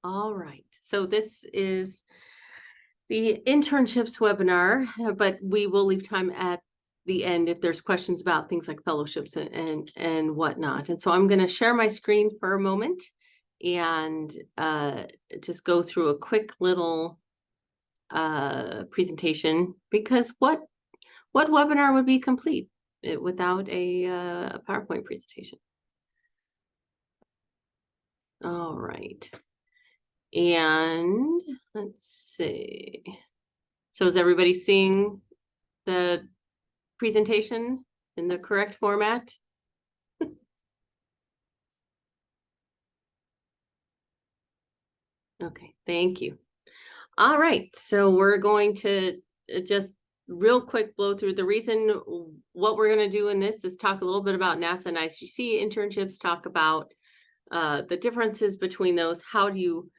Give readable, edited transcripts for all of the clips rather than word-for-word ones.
All right. So this is the internships webinar, but we will leave time at the end if there's questions about things like fellowships and whatnot. And so I'm going to share my screen for a moment and just go through a quick little presentation, because what webinar would be complete without a PowerPoint presentation? All right. And let's see. So is everybody seeing the presentation in the correct format? Okay, thank you. All right, so we're going to just real quick blow through the reason. What we're going to do in this is talk a little bit about NASA and ICC internships, talk about the differences between those. How do you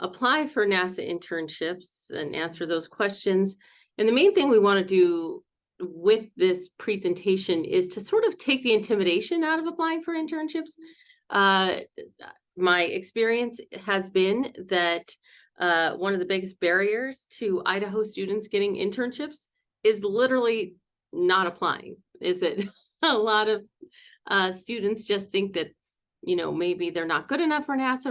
apply for NASA internships, and answer those questions. And the main thing we want to do with this presentation is to sort of take the intimidation out of applying for internships. My experience has been that one of the biggest barriers to Idaho students getting internships is literally not applying. Is that a lot of students just think that, you know, maybe they're not good enough for NASA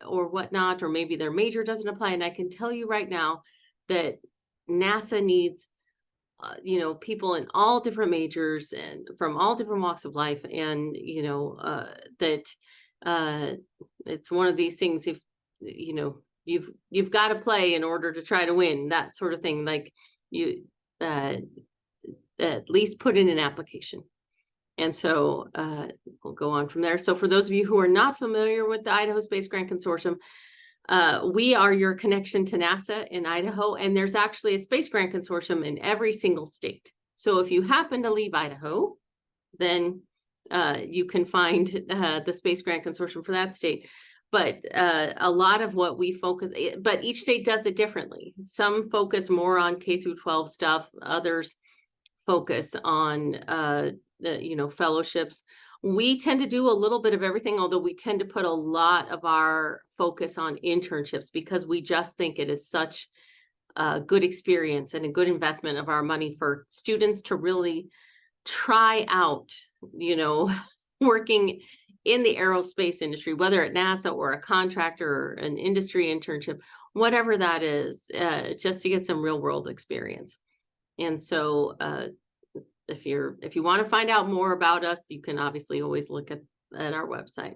or whatnot, or maybe their major doesn't apply. And I can tell you right now that NASA needs, you know, people in all different majors and from all different walks of life. And, you know, that it's one of these things, if, you know, you've got to play in order to try to win, that sort of thing. Like you at least put in an application. And so we'll go on from there. So for those of you who are not familiar with the Idaho Space Grant Consortium, we are your connection to NASA in Idaho, and there's actually a Space Grant Consortium in every single state. So if you happen to leave Idaho, then you can find the Space Grant Consortium for that state. But a lot of what we focus, but each state does it differently. Some focus more on K through 12 stuff, others focus on you know, fellowships. We tend to do a little bit of everything, although we tend to put a lot of our focus on internships because we just think it is such a good experience and a good investment of our money for students to really try out, you know, working in the aerospace industry, whether at NASA or a contractor or an industry internship, whatever that is, just to get some real world experience. And so if you want to find out more about us, you can obviously always look at our website.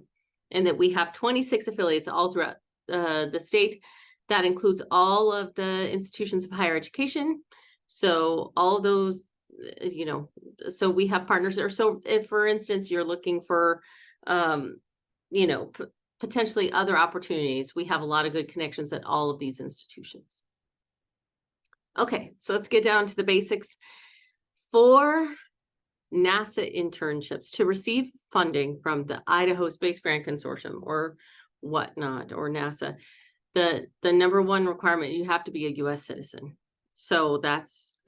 And that we have 26 affiliates all throughout the state. That includes all of the institutions of higher education. So all of those, you know, so we have partners there. So if, for instance, you're looking for, you know, potentially other opportunities, we have a lot of good connections at all of these institutions. Okay, so let's get down to the basics. For NASA internships to receive funding from the Idaho Space Grant Consortium or whatnot, or NASA, the number one requirement, you have to be a U.S. citizen. So that's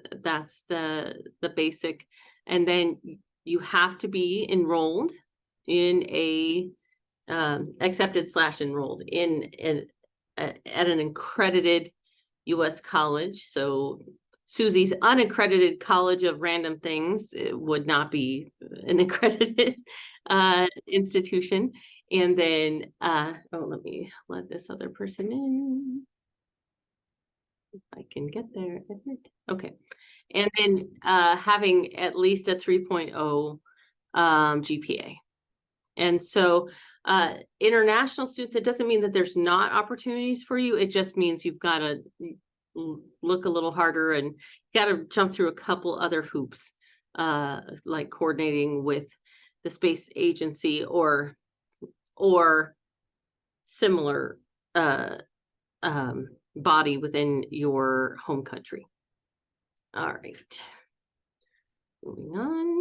the basic. And then you have to be enrolled in a accepted/enrolled in at an accredited U.S. college. So Susie's unaccredited college of random things, it would not be an accredited institution. And then, let me let this other person in. If I can get there. Okay. And then having at least a 3.0 GPA. And so international students, it doesn't mean that there's not opportunities for you. It just means you've got to look a little harder and got to jump through a couple other hoops, like coordinating with the space agency or similar body within your home country. All right, moving on.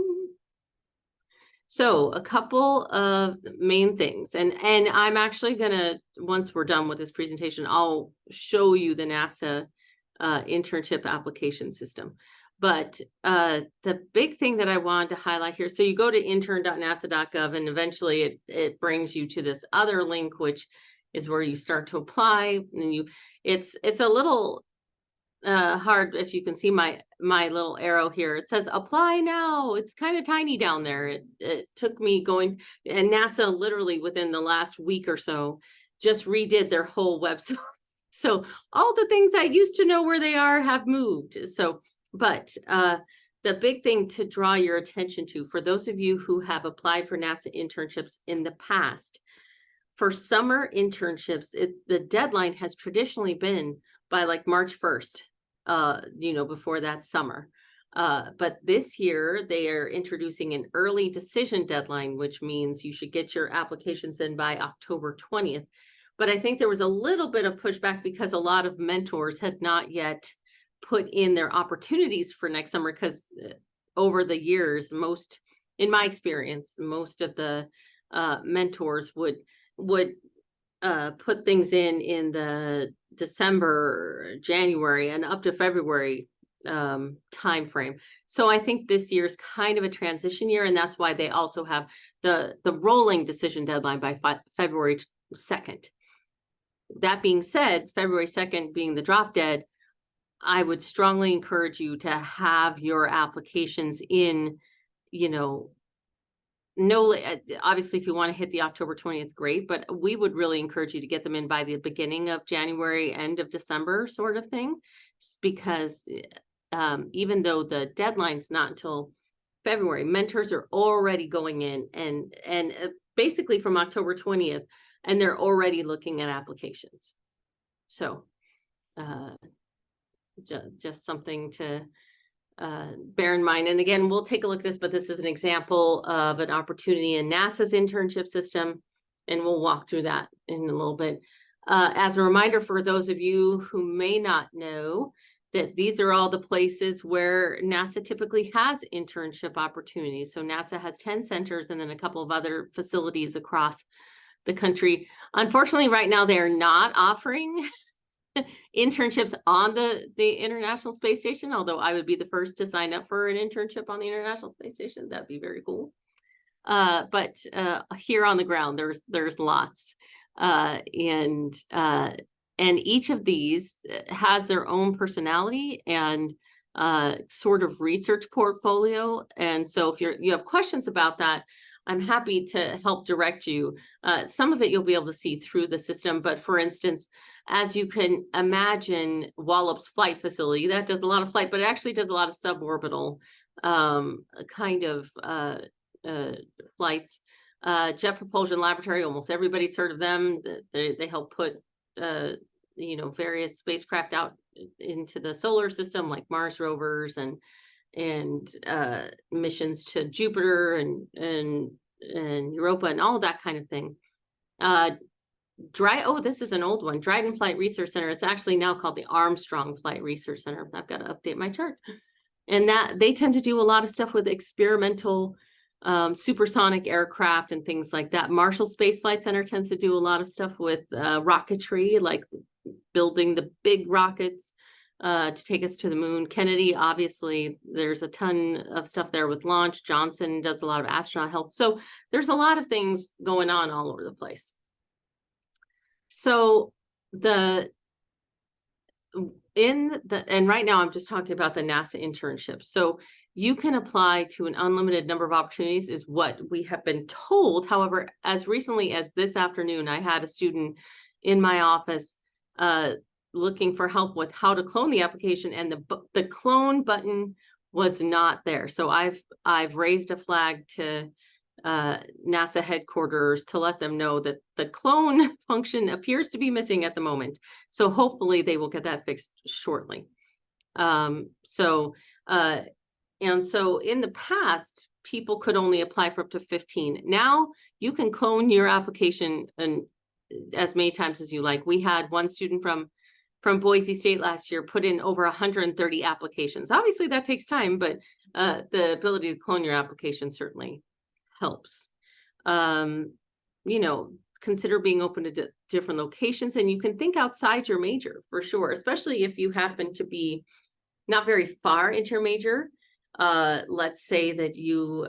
So a couple of main things, and I'm actually gonna, once we're done with this presentation, I'll show you the NASA internship application system. But the big thing that I wanted to highlight here, so you go to intern.nasa.gov and eventually it brings you to this other link, which is where you start to apply. And it's a little hard if you can see my little arrow here. It says apply now. It's kind of tiny down there. It took me going, and NASA literally within the last week or so just redid their whole website. So all the things I used to know where they are have moved. So, but the big thing to draw your attention to, for those of you who have applied for NASA internships in the past, for summer internships, the deadline has traditionally been by like March 1st, before that summer. But this year they are introducing an early decision deadline, which means you should get your applications in by October 20th. But I think there was a little bit of pushback because a lot of mentors had not yet put in their opportunities for next summer, because over the years, in my experience, most of the mentors would put things in the December, January, and up to February time frame. So I think this year is kind of a transition year, and that's why they also have the rolling decision deadline by February 2nd. That being said, February 2nd being the drop dead, I would strongly encourage you to have your applications in, obviously if you want to hit the October 20th, great, but we would really encourage you to get them in by the beginning of January, end of December sort of thing, because even though the deadline's not until February, mentors are already going in and basically from October 20th, and they're already looking at applications. So just something to bear in mind. And again, we'll take a look at this, but this is an example of an opportunity in NASA's internship system, and we'll walk through that in a little bit. As a reminder for those of you who may not know, that these are all the places where NASA typically has internship opportunities. So NASA has 10 centers and then a couple of other facilities across the country. Unfortunately, right now, they are not offering internships on the International Space Station, although I would be the first to sign up for an internship on the International Space Station. That'd be very cool. But here on the ground, there's lots. And each of these has their own personality and sort of research portfolio. And so if you have questions about that, I'm happy to help direct you. Some of it you'll be able to see through the system, but for instance, as you can imagine, Wallop's flight facility, that does a lot of flight, but it actually does a lot of suborbital kind of flights. Jet Propulsion Laboratory, almost everybody's heard of them. They help put various spacecraft out into the solar system, like Mars rovers and missions to Jupiter and Europa and all that kind of thing. This is an old one. Dryden Flight Research Center. It's actually now called the Armstrong Flight Research Center. I've got to update my chart. And that they tend to do a lot of stuff with experimental supersonic aircraft and things like that. Marshall Space Flight Center tends to do a lot of stuff with rocketry, like building the big rockets to take us to the moon. Kennedy, obviously, there's a ton of stuff there with launch. Johnson does a lot of astronaut health. So there's a lot of things going on all over the place. So and right now I'm just talking about the NASA internship. So you can apply to an unlimited number of opportunities is what we have been told. However, as recently as this afternoon, I had a student in my office looking for help with how to clone the application, and the clone button was not there. So I've raised a flag to NASA headquarters to let them know that the clone function appears to be missing at the moment. So hopefully they will get that fixed shortly. And so in the past, people could only apply for up to 15. Now you can clone your application and as many times as you like. We had one student from Boise State last year put in over 130 applications. Obviously that takes time, but the ability to clone your application certainly helps. Consider being open to different locations, and you can think outside your major for sure, especially if you happen to be not very far into your major. Let's say that you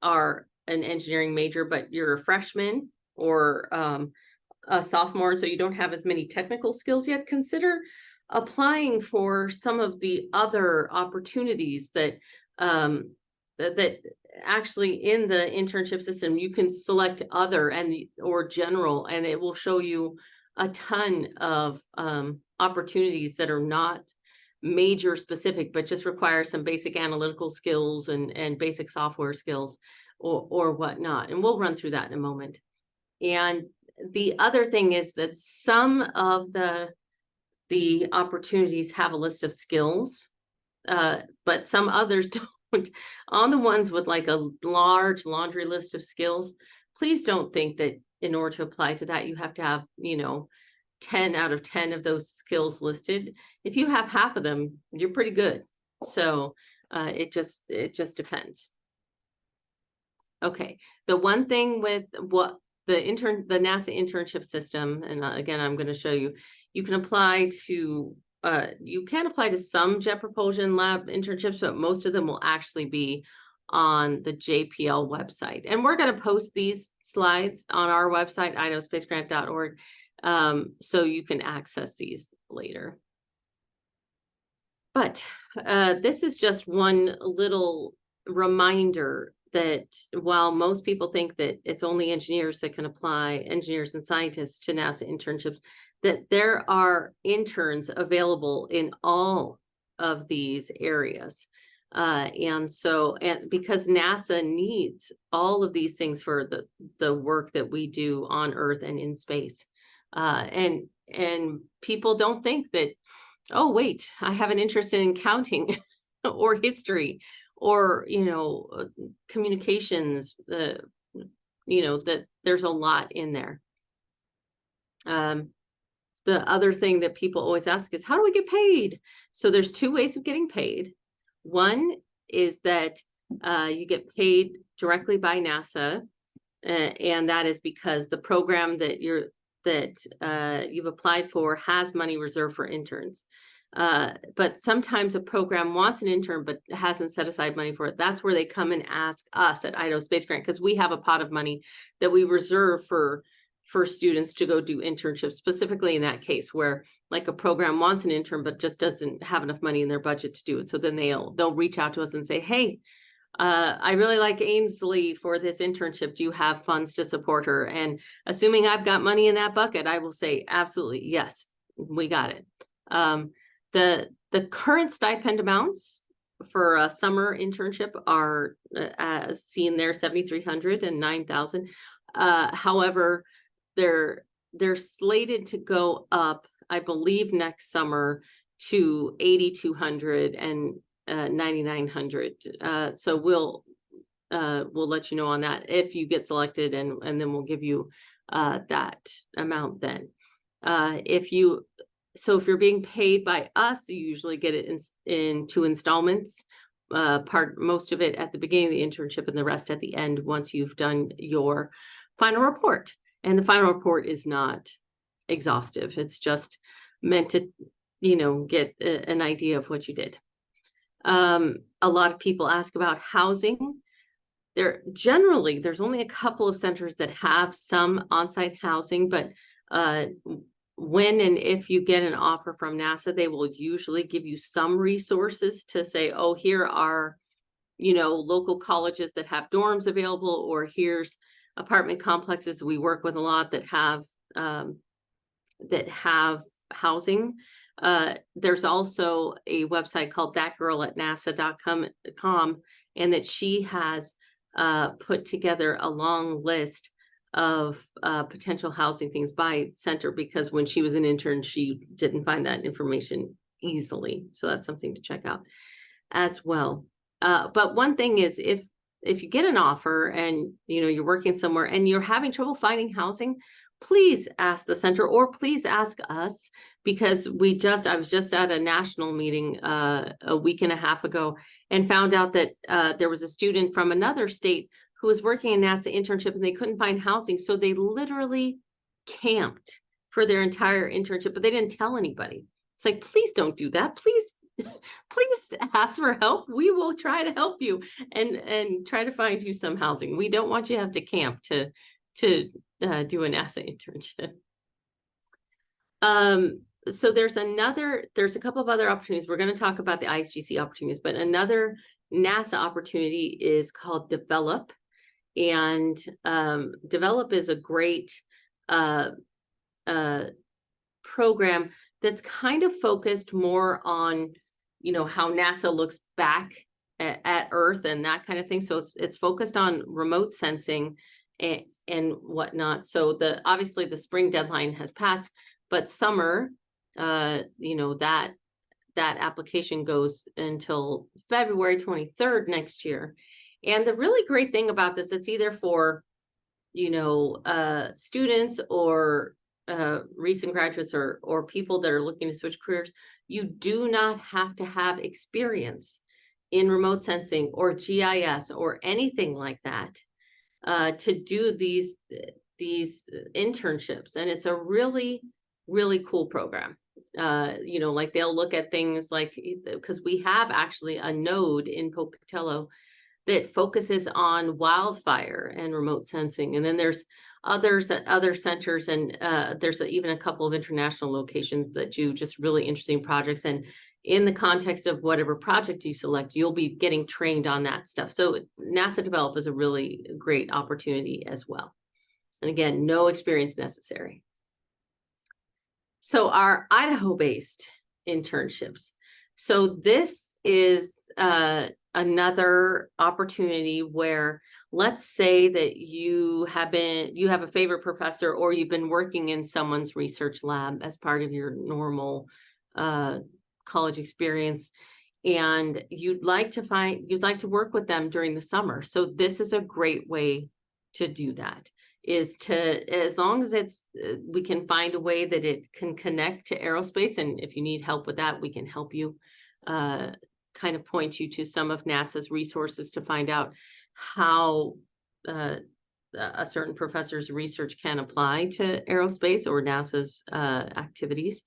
are an engineering major, but you're a freshman, or a sophomore, so you don't have as many technical skills yet, consider applying for some of the other opportunities that that actually in the internship system you can select other or general, and it will show you a ton of opportunities that are not major specific, but just require some basic analytical skills and basic software skills or whatnot. And we'll run through that in a moment. And the other thing is that some of the opportunities have a list of skills, but some others don't. On the ones with like a large laundry list of skills, please don't think that in order to apply to that, you have to have, 10 out of 10 of those skills listed. If you have half of them, you're pretty good. So it just depends. Okay, the one thing with what the NASA internship system, and again, I'm going to show you, you can apply to some jet propulsion lab internships, but most of them will actually be on the JPL website. And we're going to post these slides on our website, idahospacegrantt.org, so you can access these later. But this is just one little reminder that while most people think that it's only engineers that can apply, engineers and scientists, to NASA internships, that there are interns available in all of these areas. And because NASA needs all of these things for the work that we do on Earth and in space. And people don't think that, oh, wait, I have an interest in accounting or history or, communications, that there's a lot in there. The other thing that people always ask is, how do we get paid? So there's two ways of getting paid. One is that you get paid directly by NASA, and that is because the program that you've applied for has money reserved for interns. But sometimes a program wants an intern but hasn't set aside money for it. That's where they come and ask us at Idaho Space Grant, because we have a pot of money that we reserve for students to go do internships, specifically in that case where like a program wants an intern but just doesn't have enough money in their budget to do it. So then they'll reach out to us and say, hey, I really like Ainsley for this internship. Do you have funds to support her? And assuming I've got money in that bucket, I will say, absolutely, yes, we got it. The current stipend amounts for a summer internship are seen there, $7,300 and $9,000. However, they're slated to go up, I believe, next summer to $8,200 and $9,900. So we'll let you know on that if you get selected, and then we'll give you that amount then. If you're being paid by us, you usually get it in 2 installments. Most of it at the beginning of the internship and the rest at the end once you've done your final report. And the final report is not exhaustive. It's just meant to, get an idea of what you did. A lot of people ask about housing. There's only a couple of centers that have some on-site housing, but when and if you get an offer from NASA, they will usually give you some resources to say, oh, here are, local colleges that have dorms available, or here's apartment complexes we work with a lot that have housing. There's also a website called thatgirlatnasa.com, and that she has put together a long list of potential housing things by center, because when she was an intern, she didn't find that information easily. So that's something to check out as well. But one thing is, if you get an offer and you're working somewhere and you're having trouble finding housing, please ask the center, or please ask us, because I was just at a national meeting a week and a half ago and found out that there was a student from another state who was working in NASA internship and they couldn't find housing. So they literally camped for their entire internship, but they didn't tell anybody. It's like, please don't do that. Please ask for help. We will try to help you and try to find you some housing. We don't want you to have to camp to do a NASA internship. So there's a couple of other opportunities. We're going to talk about the ISGC opportunities, but another NASA opportunity is called Develop. And Develop is a great uh, program that's kind of focused more on, how NASA looks back at Earth and that kind of thing. So it's focused on remote sensing and whatnot. So obviously the spring deadline has passed, but summer, that application goes until February 23rd next year. And the really great thing about this, it's either for, students or recent graduates or people that are looking to switch careers. You do not have to have experience in remote sensing or GIS or anything like that to do these internships. And it's a really, really cool program. Like they'll look at things like, because we have actually a node in Pocatello that focuses on wildfire and remote sensing. And then there's others at other centers, and there's even a couple of international locations that do just really interesting projects. And in the context of whatever project you select, you'll be getting trained on that stuff. So NASA Develop is a really great opportunity as well. And again, no experience necessary. So our Idaho-based internships. So this is another opportunity where, let's say that you have a favorite professor, or you've been working in someone's research lab as part of your normal college experience, and you'd like to work with them during the summer. So this is a great way to do that, is to, as long as we can find a way that it can connect to aerospace. And if you need help with that, we can help you kind of point you to some of NASA's resources to find out how a certain professor's research can apply to aerospace or NASA's activities.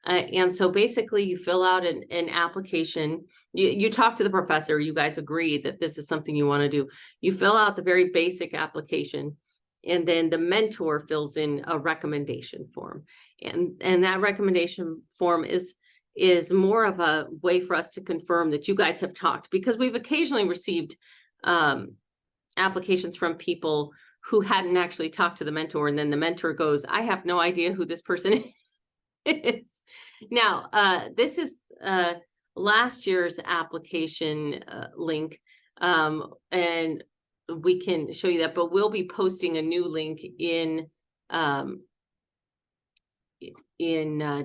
And so basically you fill out an application, you talk to the professor, you guys agree that this is something you want to do. You fill out the very basic application, and then the mentor fills in a recommendation form. And that recommendation form is more of a way for us to confirm that you guys have talked, because we've occasionally received applications from people who hadn't actually talked to the mentor, and then the mentor goes, I have no idea who this person is. Now, this is last year's application link, and we can show you that, but we'll be posting a new link in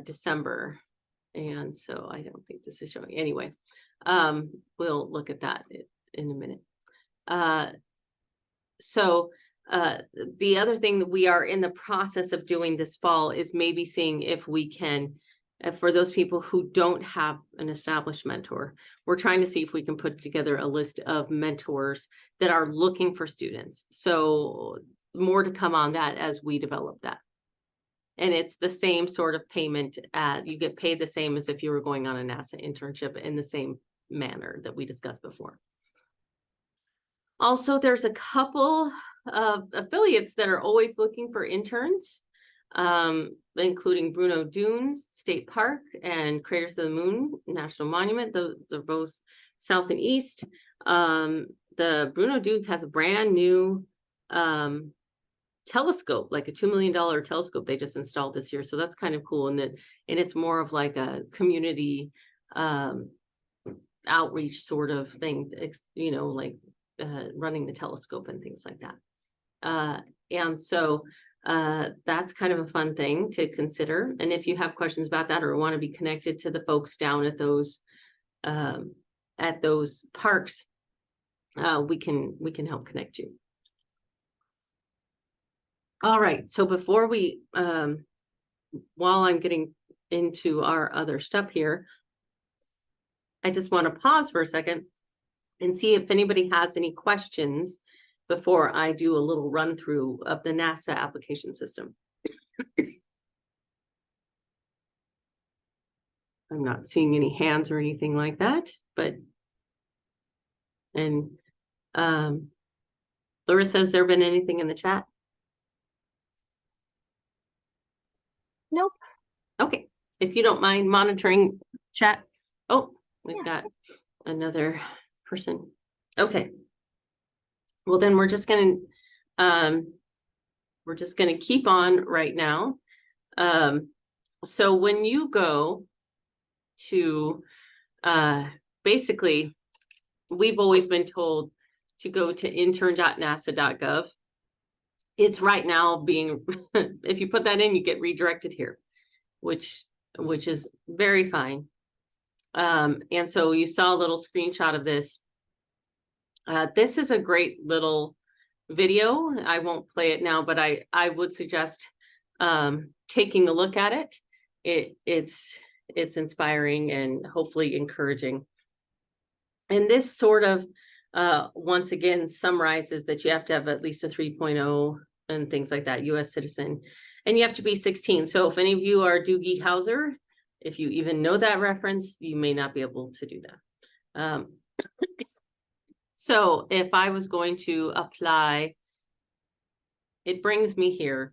December. And so I don't think this is showing. Anyway, we'll look at that in a minute. So the other thing that we are in the process of doing this fall is maybe seeing if we can, for those people who don't have an established mentor, we're trying to see if we can put together a list of mentors that are looking for students. So more to come on that as we develop that. And it's the same sort of payment. You get paid the same as if you were going on a NASA internship, in the same manner that we discussed before. Also, there's a couple of affiliates that are always looking for interns, including Bruno Dunes State Park and Craters of the Moon National Monument. Those are both south and east. The Bruno Dunes has a brand new telescope, like a $2 million telescope they just installed this year. So that's kind of cool. And it's more of like a community outreach sort of thing, like running the telescope and things like that. And so that's kind of a fun thing to consider. And if you have questions about that or want to be connected to the folks down at those parks, we can help connect you. All right, so before we, while I'm getting into our other stuff here, I just want to pause for a second and see if anybody has any questions before I do a little run through of the NASA application system. I'm not seeing any hands or anything like that, but, and Larissa, has there been anything in the chat? Nope. Okay, if you don't mind monitoring chat. Oh, we've got another person. Okay. Well, then we're just gonna keep on right now. So when you go to basically, we've always been told to go to intern.nasa.gov. It's right now being, if you put that in, you get redirected here, which is very fine. And so you saw a little screenshot of this. This is a great little video. I won't play it now, but I would suggest taking a look at it. It's inspiring and hopefully encouraging. And this sort of once again summarizes that you have to have at least a 3.0 and things like that, US citizen, and you have to be 16. So if any of you are Doogie Howser, if you even know that reference, you may not be able to do that. So if I was going to apply, it brings me here,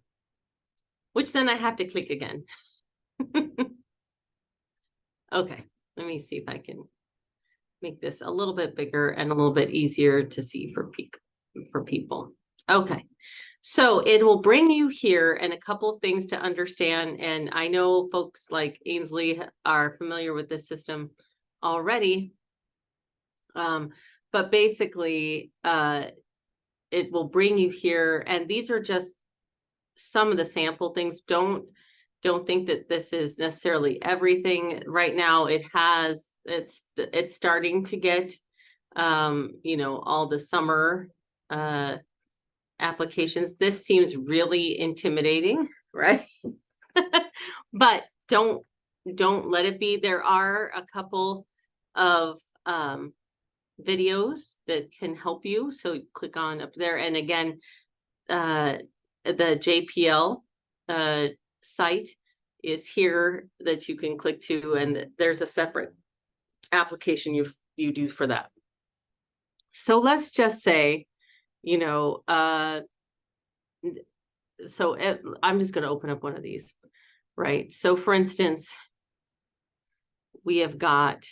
which then I have to click again. Okay, let me see if I can make this a little bit bigger and a little bit easier to see for people. Okay, so it will bring you here and a couple of things to understand. And I know folks like Ainsley are familiar with this system already. But basically, it will bring you here. And these are just some of the sample things. Don't think that this is necessarily everything. Right now, it's starting to get, all the summer applications. This seems really intimidating, right? But don't let it be. There are a couple of videos that can help you. So click on up there. And again, the JPL site is here that you can click to, and there's a separate application you do for that. So let's just say, I'm just going to open up one of these, right? So for instance, we have got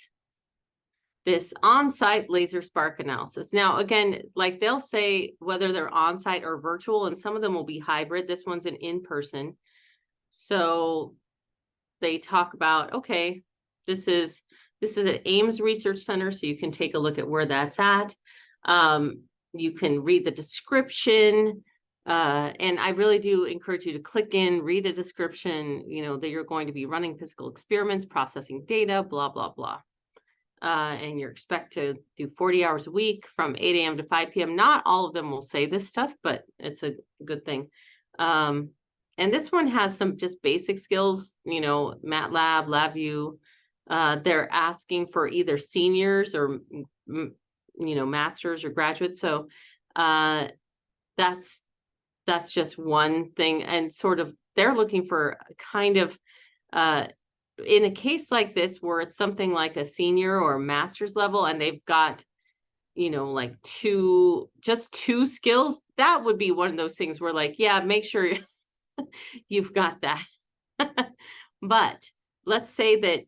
this on-site laser spark analysis. Now, again, like they'll say whether they're on-site or virtual, and some of them will be hybrid. This one's an in-person. So they talk about, okay, this is at Ames Research Center, so you can take a look at where that's at. You can read the description, and I really do encourage you to click in, read the description, that you're going to be running physical experiments, processing data, blah, blah, blah. And you're expected to do 40 hours a week from 8 a.m. to 5 p.m. Not all of them will say this stuff, but it's a good thing. And this one has some just basic skills, MATLAB, LabVIEW. They're asking for either seniors or, masters or graduates. So that's just one thing. And sort of they're looking for kind of in a case like this, where it's something like a senior or master's level, and they've got, like two skills, that would be one of those things where like, yeah, make sure you've got that. But let's say that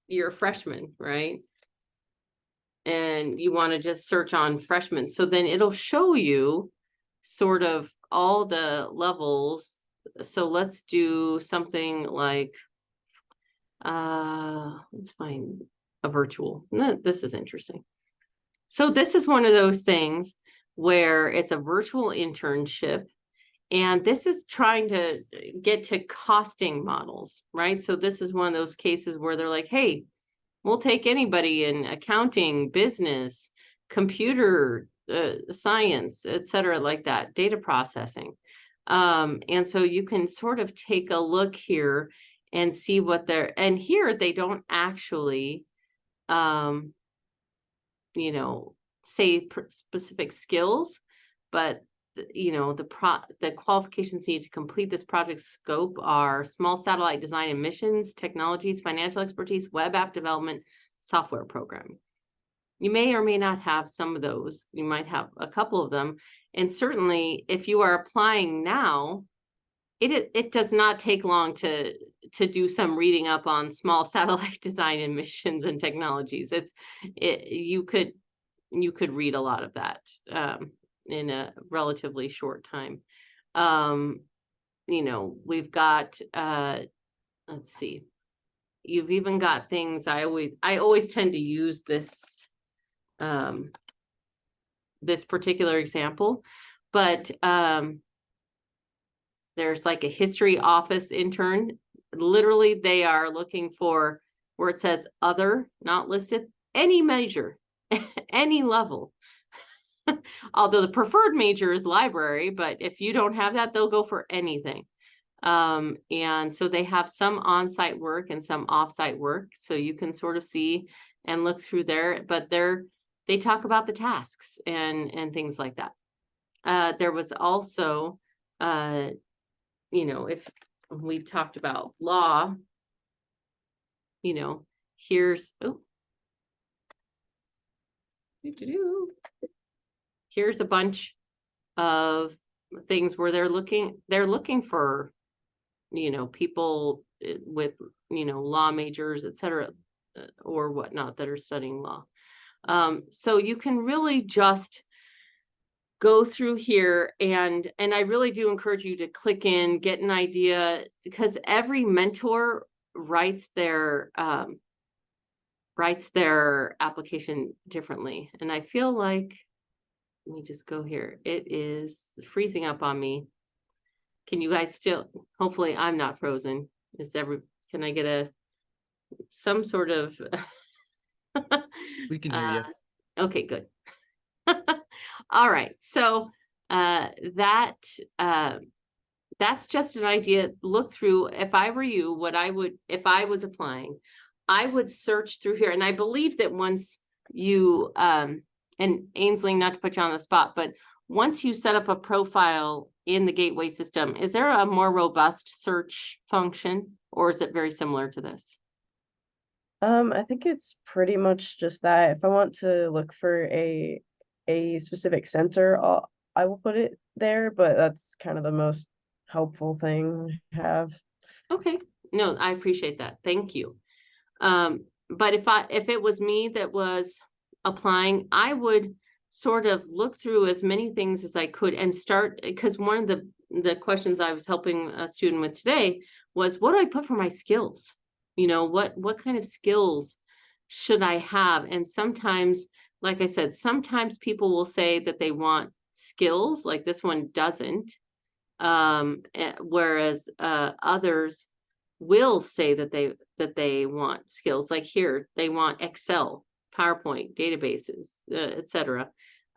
you're a freshman, right? And you want to just search on freshmen. So then it'll show you sort of all the levels. So let's do something like, let's find a virtual. This is interesting. So this is one of those things where it's a virtual internship, and this is trying to get to costing models, right? So this is one of those cases where they're like, hey, we'll take anybody in accounting, business, computer science, et cetera, like that, data processing. And so you can sort of take a look here and see what and here they don't actually, say specific skills, but the qualifications needed to complete this project scope are small satellite design and missions, technologies, financial expertise, web app development, software programming. You may or may not have some of those. You might have a couple of them. And certainly if you are applying now, it does not take long to do some reading up on small satellite design and missions and technologies. You could read a lot of that in a relatively short time. We've got let's see. You've even got things, I always tend to use this this particular example, but there's like a history office intern. Literally, they are looking for where it says other, not listed, any major, any level. Although the preferred major is library, but if you don't have that, they'll go for anything. And so they have some on-site work and some off-site work. So you can sort of see and look through there, but they talk about the tasks and things like that. There was also, if we've talked about law, here's, here's a bunch of things where they're looking for, people with, law majors, etc., or whatnot that are studying law. So you can really just go through here, and I really do encourage you to click in, get an idea, because every mentor writes their application differently. And I feel like, let me just go here. It is freezing up on me. Can you guys still, hopefully I'm not frozen. Can I get some sort of We can hear you. Okay, good. All right. So that's just an idea. Look through. If I were you, if I was applying, I would search through here. And I believe that once you, and Ainsley, not to put you on the spot, but once you set up a profile in the Gateway system, is there a more robust search function, or is it very similar to this? I think it's pretty much just that. If I want to look for a specific center, I will put it there, but that's kind of the most helpful thing I have. Okay. No, I appreciate that. Thank you. But if it was me that was applying, I would sort of look through as many things as I could and start, because one of the questions I was helping a student with today was, what do I put for my skills? What kind of skills should I have? And sometimes, like I said, sometimes people will say that they want skills, like this one doesn't. Whereas others will say that they want skills, like here, they want Excel, PowerPoint, databases, etc.,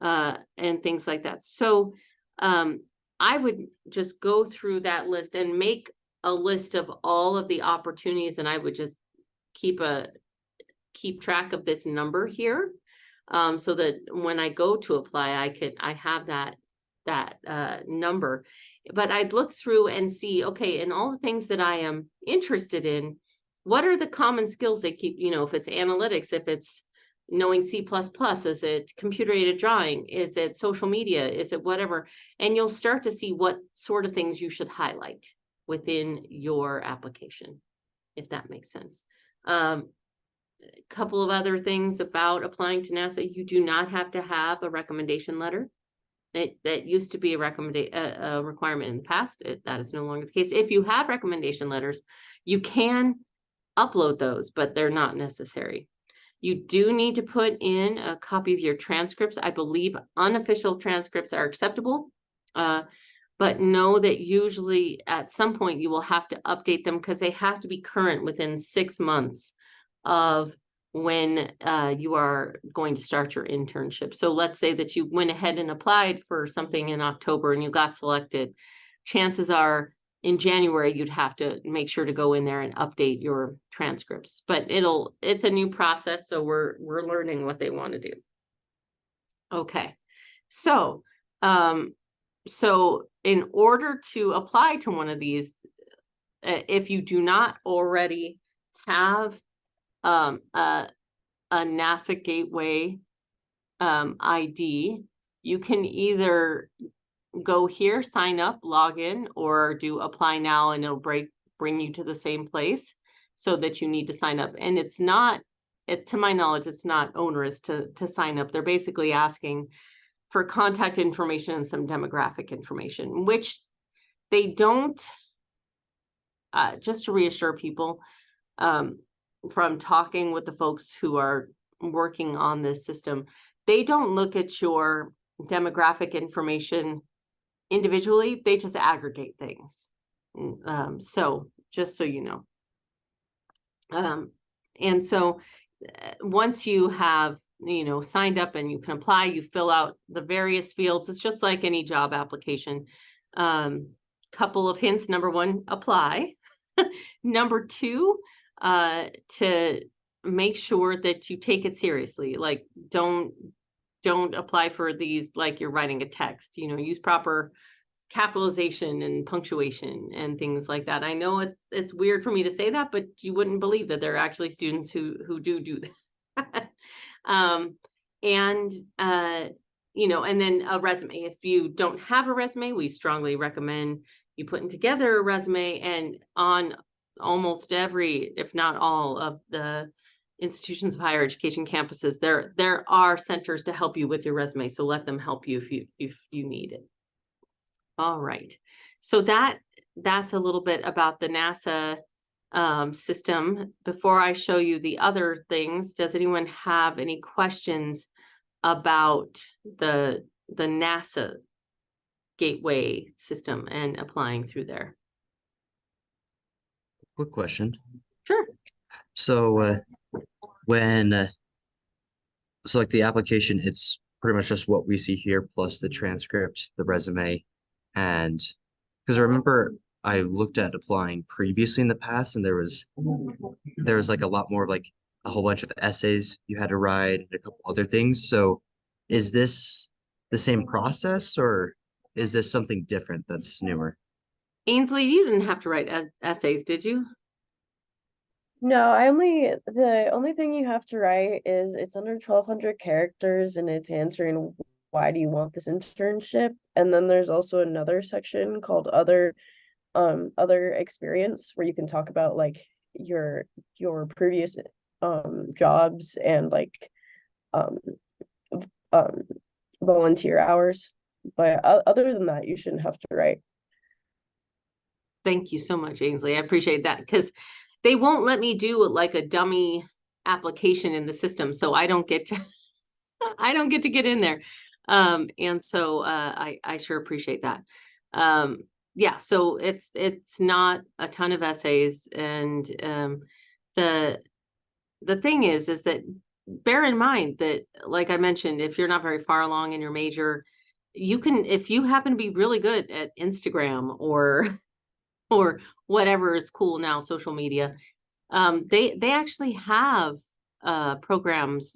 and things like that. So I would just go through that list and make a list of all of the opportunities, and I would just keep track of this number here, so that when I go to apply, I have that number. But I'd look through and see, okay, in all the things that I am interested in, what are the common skills they keep, if it's analytics, if it's knowing C++, is it computer aided drawing, is it social media, is it whatever, and you'll start to see what sort of things you should highlight within your application, if that makes sense. A couple of other things about applying to NASA: you do not have to have a recommendation letter. That used to be a requirement in the past. That is no longer the case. If you have recommendation letters, you can upload those, but they're not necessary. You do need to put in a copy of your transcripts. I believe unofficial transcripts are acceptable, but know that usually at some point you will have to update them, because they have to be current within 6 months of when you are going to start your internship. So let's say that you went ahead and applied for something in October and you got selected. Chances are in January, you'd have to make sure to go in there and update your transcripts, but it's a new process. So we're learning what they want to do. Okay. So, so in order to apply to one of these, if you do not already have a NASA Gateway ID, you can either go here, sign up, log in, or do apply now, and it'll bring you to the same place so that you need to sign up. And it's not, to my knowledge, it's not onerous to sign up. They're basically asking for contact information and some demographic information, which they don't, just to reassure people, from talking with the folks who are working on this system, they don't look at your demographic information individually, they just aggregate things. So just so you know. And so once you have, signed up and you can apply, you fill out the various fields. It's just like any job application. Couple of hints. Number one, apply. Number two, to make sure that you take it seriously. Like, don't apply for these like you're writing a text. Use proper capitalization and punctuation and things like that. I know it's weird for me to say that, but you wouldn't believe that there are actually students who do that. And and then a resume. If you don't have a resume, we strongly recommend you putting together a resume. And on almost every, if not all, of the institutions of higher education campuses, there are centers to help you with your resume. So let them help you if you need it. All right. So that's a little bit about the NASA system. Before I show you the other things, does anyone have any questions about the NASA gateway system and applying through there? Quick question. Sure. So when so like the application, it's pretty much just what we see here plus the transcript, the resume, and because I remember I looked at applying previously in the past, and there was like a lot more, like a whole bunch of essays you had to write and a couple other things. So is this the same process, or is this something different that's newer? Ainsley, you didn't have to write essays, did you? No, the only thing you have to write is it's under 1,200 characters and it's answering why do you want this internship? And then there's also another section called other experience, where you can talk about like your previous jobs and like volunteer hours. But other than that, you shouldn't have to write. Thank you so much, Ainsley. I appreciate that, because they won't let me do like a dummy application in the system, so I don't get to get in there. And so I sure appreciate that. Yeah, so it's not a ton of essays, and the thing is that bear in mind that, like I mentioned, if you're not very far along in your major, you can, if you happen to be really good at Instagram or whatever is cool now, social media, they actually have programs,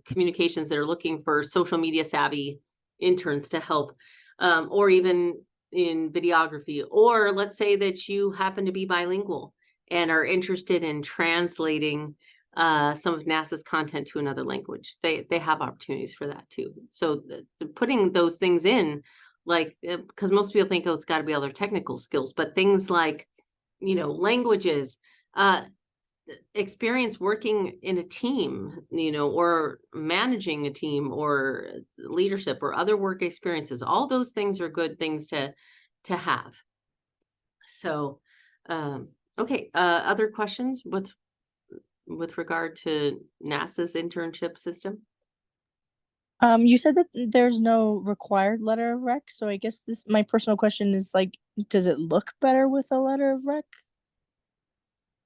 communications that are looking for social media savvy interns to help, or even in videography. Or let's say that you happen to be bilingual and are interested in translating some of NASA's content to another language. They have opportunities for that too. So putting those things in, like, because most people think, oh, it's got to be other technical skills, but things like, languages, experience working in a team, or managing a team, or leadership, or other work experiences, all those things are good things to have. So, okay, other questions with regard to NASA's internship system? You said that there's no required letter of rec, so I guess my personal question is, like, does it look better with a letter of rec?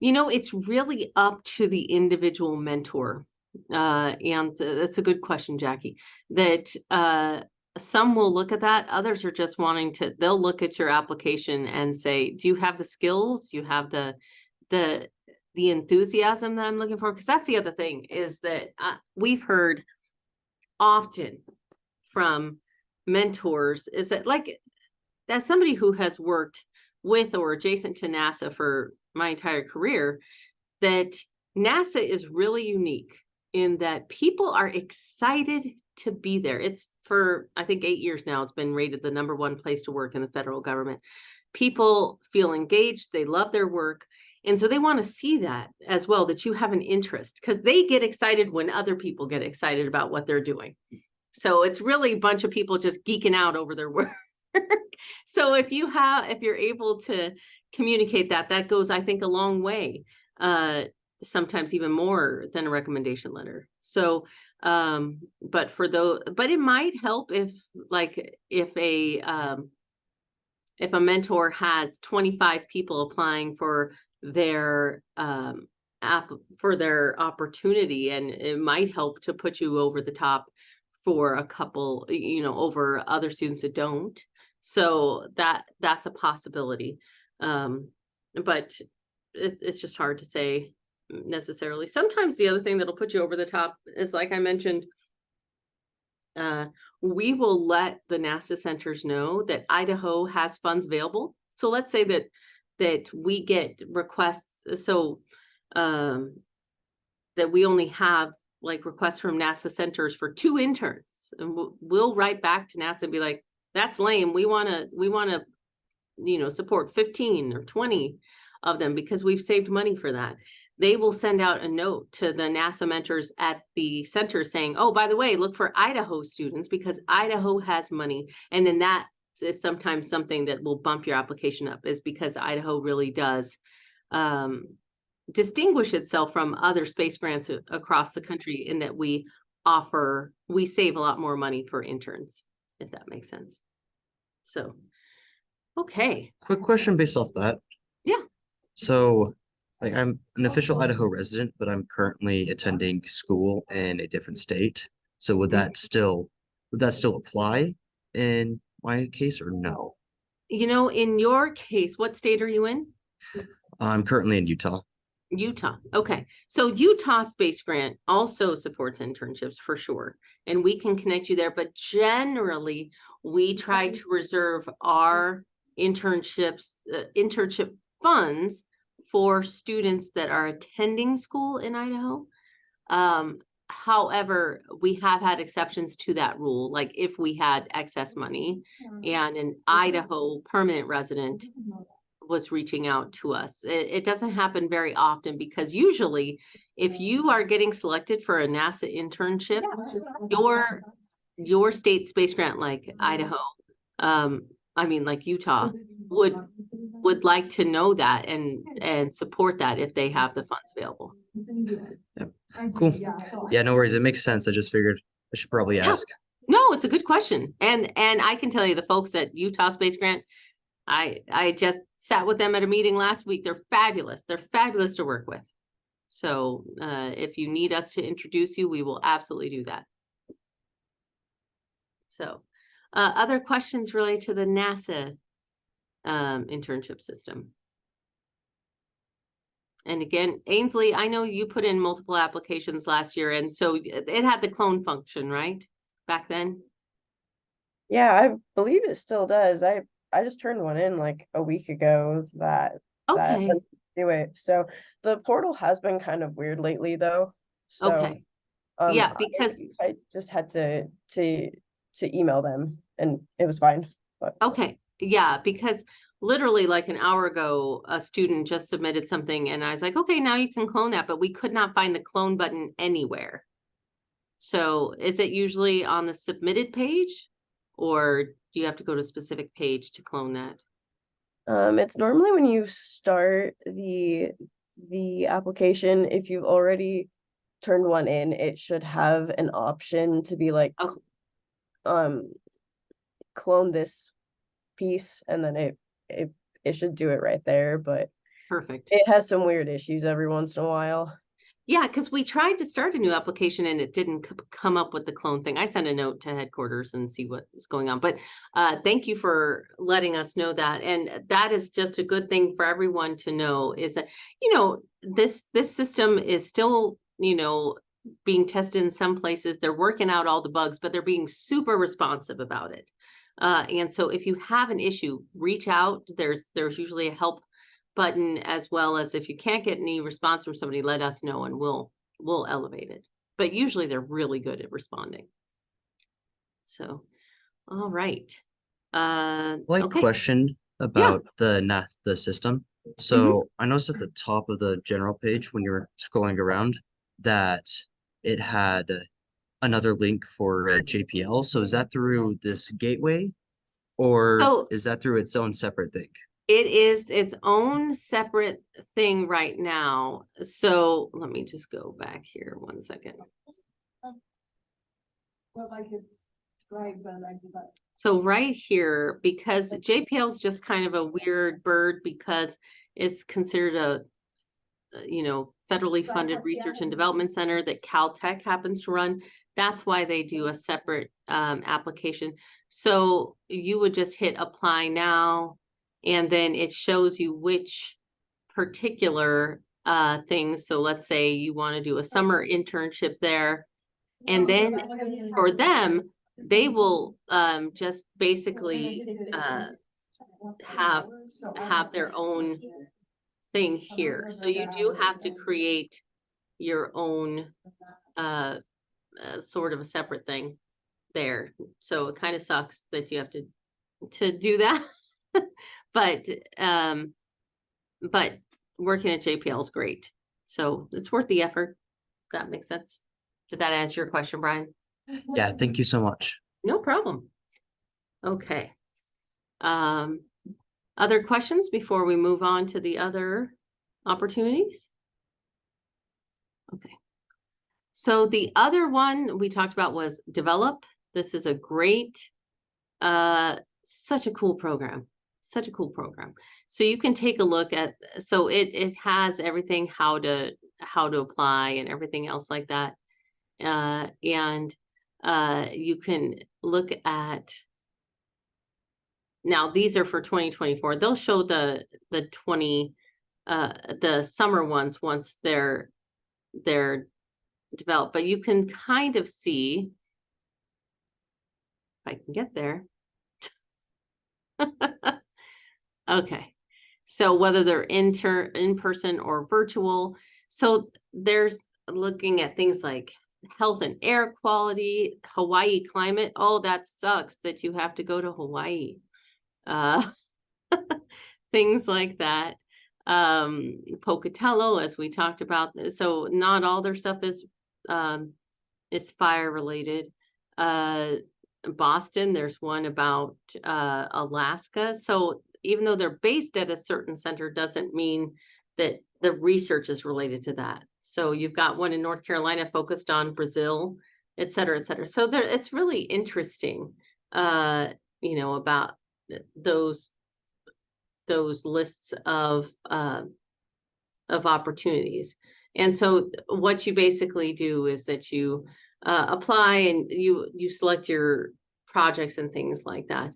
It's really up to the individual mentor. And that's a good question, Jackie, that some will look at that. Others are just they'll look at your application and say, do you have the skills? You have the enthusiasm that I'm looking for? Because that's the other thing, is that we've heard often from mentors is that, like, as somebody who has worked with or adjacent to NASA for my entire career, that NASA is really unique in that people are excited to be there. It's for, I think 8 years now, it's been rated the #1 place to work in the federal government. People feel engaged, they love their work. And so they want to see that as well, that you have an interest, because they get excited when other people get excited about what they're doing. So it's really a bunch of people just geeking out over their work. So if you're able to communicate that, that goes, I think, a long way. Sometimes even more than a recommendation letter. So, but it might help if a mentor has 25 people applying for their opportunity, and it might help to put you over the top for a couple, over other students that don't. So that's a possibility. But it's just hard to say necessarily. Sometimes the other thing that'll put you over the top is, like I mentioned, we will let the NASA centers know that Idaho has funds available. So let's say that we get requests, so that we only have like requests from NASA centers for 2 interns, and we'll write back to NASA and be like, that's lame. We want to support 15 or 20 of them because we've saved money for that. They will send out a note to the NASA mentors at the center saying, oh, by the way, look for Idaho students because Idaho has money. And then that is sometimes something that will bump your application up, is because Idaho really does distinguish itself from other space grants across the country in that we save a lot more money for interns, if that makes sense. So, okay. Quick question based off that. Yeah. So, like, I'm an official Idaho resident, but I'm currently attending school in a different state. So would that still apply in my case, or no? In your case, what state are you in? I'm currently in Utah. Utah. Okay. So Utah Space Grant also supports internships for sure. And we can connect you there. But generally, we try to reserve our internship funds for students that are attending school in Idaho. However, we have had exceptions to that rule. Like if we had excess money and an Idaho permanent resident was reaching out to us. It doesn't happen very often, because usually if you are getting selected for a NASA internship, your state space grant, like Idaho, like Utah, would like to know that and support that if they have the funds available. Yep. Cool. Yeah, no worries. It makes sense. I just figured I should probably ask. No, it's a good question. And I can tell you, the folks at Utah Space Grant, I just sat with them at a meeting last week. They're fabulous. They're fabulous to work with. So if you need us to introduce you, we will absolutely do that. So other questions related to the NASA internship system? And again, Ainsley, I know you put in multiple applications last year, and so it had the clone function, right? Back then? Yeah, I believe it still does. I just turned one in like a week ago that Okay. do it. So the portal has been kind of weird lately though. So Okay. Yeah, because I just had to email them and it was fine. But okay. Yeah, because literally like an hour ago, a student just submitted something and I was like, okay, now you can clone that, but we could not find the clone button anywhere. So is it usually on the submitted page, or do you have to go to a specific page to clone that? It's normally when you start the application, if you've already turned one in, it should have an option to be like, clone this piece, and then it should do it right there, but Perfect. it has some weird issues every once in a while. Yeah, because we tried to start a new application and it didn't come up with the clone thing. I sent a note to headquarters and see what is going on. But thank you for letting us know that. And that is just a good thing for everyone to know, is that, this system is still, being tested in some places. They're working out all the bugs, but they're being super responsive about it. And so if you have an issue, reach out. There's usually a help button, as well as if you can't get any response from somebody, let us know and we'll elevate it. But usually they're really good at responding. So, all right. Like Okay. question about the system. So I noticed at the top of the general page when you were scrolling around that it had another link for JPL. So is that through this gateway, or So is that through its own separate thing? it is its own separate thing right now. So let me just go back here 1 second. So right here, because JPL is just kind of a weird bird because it's considered a, federally funded research and development center that Caltech happens to run. That's why they do a separate application. So you would just hit apply now, and then it shows you which particular things. So let's say you want to do a summer internship there. And then for them, they will just basically have their own thing here. So you do have to create your own sort of a separate thing there. So it kind of sucks that you have to do that. but working at JPL is great. So it's worth the effort. If that makes sense. Did that answer your question, Brian? Yeah, thank you so much. No problem. Okay. Other questions before we move on to the other opportunities? Okay. So the other one we talked about was develop. This is a great, such a cool program. Such a cool program. So you can take a look at, so it has everything, how to apply and everything else like that. And you can look at, now these are for 2024. They'll show the summer ones once they're developed, but you can kind of see, if I can get there. Okay. So whether they're in person or virtual. So there's looking at things like health and air quality, Hawaii climate. Oh, that sucks that you have to go to Hawaii. Things like that. Pocatello, as we talked about. So not all their stuff is fire related. Boston, there's one about Alaska. So even though they're based at a certain center doesn't mean that the research is related to that. So you've got one in North Carolina focused on Brazil, et cetera, et cetera. So it's really interesting, about those lists of opportunities. And so what you basically do is that you apply and you select your projects and things like that.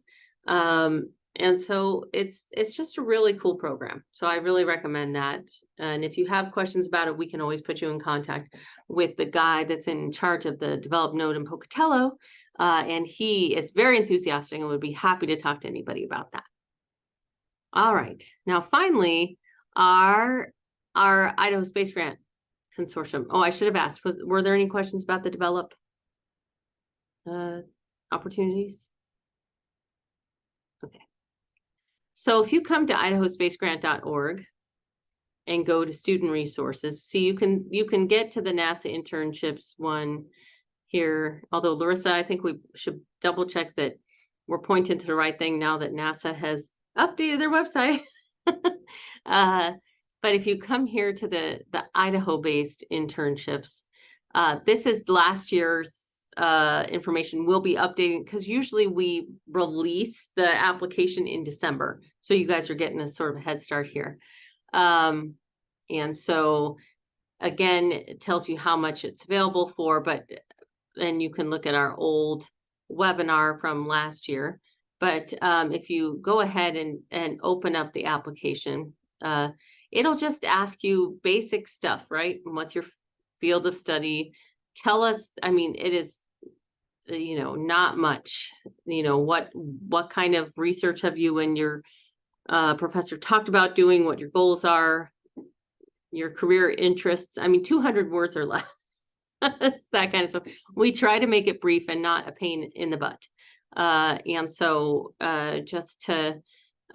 And so it's just a really cool program. So I really recommend that. And if you have questions about it, we can always put you in contact with the guy that's in charge of the developed node in Pocatello. And he is very enthusiastic and would be happy to talk to anybody about that. All right. Now, finally, our Idaho Space Grant Consortium. Oh, I should have asked, were there any questions about the develop opportunities? Okay. So if you come to idahoSpaceGrant.org and go to student resources, see you can get to the NASA Internships one here. Although Larissa, I think we should double check that we're pointing to the right thing now that NASA has updated their website. But if you come here to the Idaho-based internships, this is last year's information. We'll be updating because usually we release the application in December. So you guys are getting a sort of a head start here. And so again, it tells you how much it's available for, but then you can look at our old webinar from last year. But if you go ahead and open up the application, it'll just ask you basic stuff, right? What's your field of study? Tell us, I mean, it is, not much, what kind of research have you and your professor talked about doing, what your goals are, your career interests. I mean, 200 words or less. that kind of stuff. We try to make it brief and not a pain in the butt. And so just to,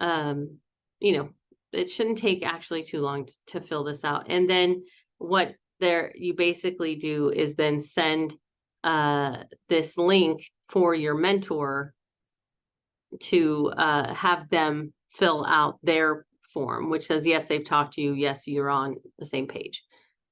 you know, it shouldn't take actually too long to fill this out. And then what you basically do is then send this link for your mentor to have them fill out their form, which says, yes, they've talked to you. Yes, you're on the same page,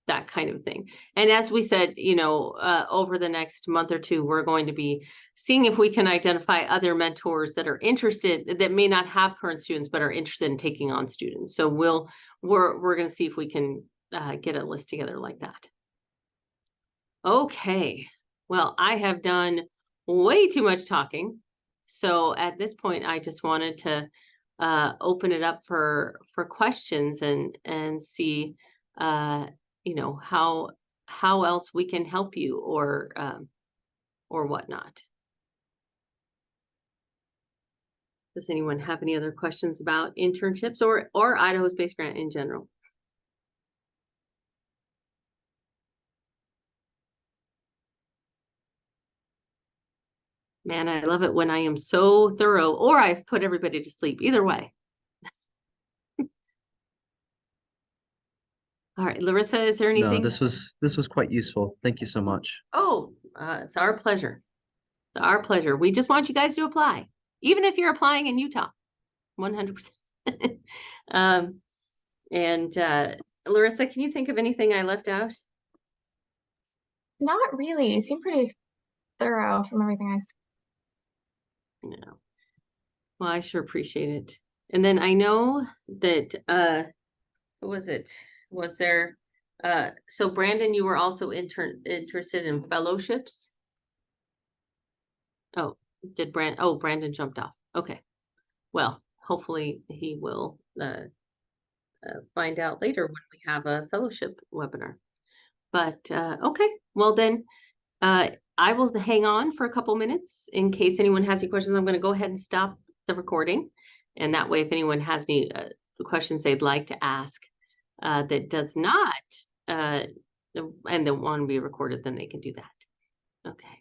that kind of thing. And as we said, you know, over the next month or two, we're going to be seeing if we can identify other mentors that are interested, that may not have current students, but are interested in taking on students. So we're going to see if we can get a list together like that. Okay. Well, I have done way too much talking. So at this point, I just wanted to open it up for questions and see you know, how else we can help you or whatnot. Does anyone have any other questions about internships or Idaho Space Grant in general? Man, I love it when I am so thorough, or I've put everybody to sleep. Either way. All right, Larissa, is there anything? No, this was quite useful. Thank you so much. Oh, it's our pleasure. It's our pleasure. We just want you guys to apply, even if you're applying in Utah, 100%. And Larissa, can you think of anything I left out? Not really. You seem pretty thorough from everything I said. No. Well, I sure appreciate it. And then I know that who was it? Was there so Brandon, you were also interested in fellowships? Oh, Brandon jumped off. Okay. Well, hopefully he will find out later when we have a fellowship webinar. But okay, well then I will hang on for a couple minutes in case anyone has any questions. I'm going to go ahead and stop the recording. And that way, if anyone has any questions they'd like to ask that does not and don't want to be recorded, then they can do that. Okay.